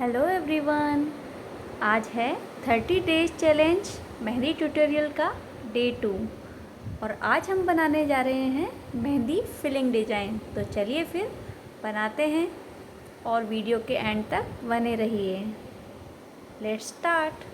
Hello everyone. आज है 30 days challenge mehndi tutorial का डे 2 और आज हम बनाने जा रहे हैं मेहंदी फिलिंग डिज़ाइन। तो चलिए फिर बनाते हैं और वीडियो के एंड तक बने रहिए। Let's start.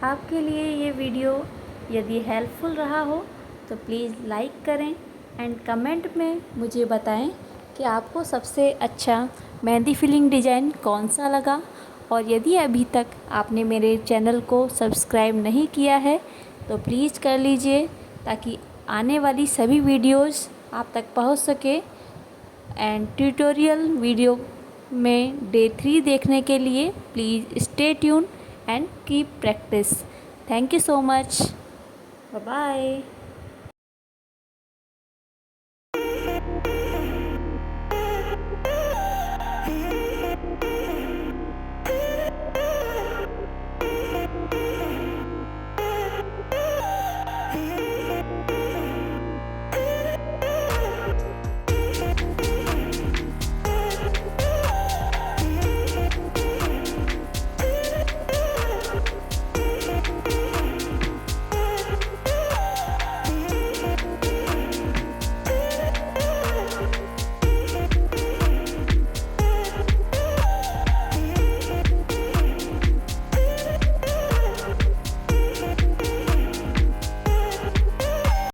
आपके लिए ये वीडियो यदि हेल्पफुल रहा हो तो प्लीज़ लाइक करें एंड कमेंट में मुझे बताएं कि आपको सबसे अच्छा मेहंदी फिलिंग डिज़ाइन कौन सा लगा। और यदि अभी तक आपने मेरे चैनल को सब्सक्राइब नहीं किया है तो प्लीज़ कर लीजिए ताकि आने वाली सभी वीडियोस आप तक पहुंच सके। एंड ट्यूटोरियल वीडियो में डे 3 देखने के लिए please stay tune and keep practice. Thank you so much. Bye bye.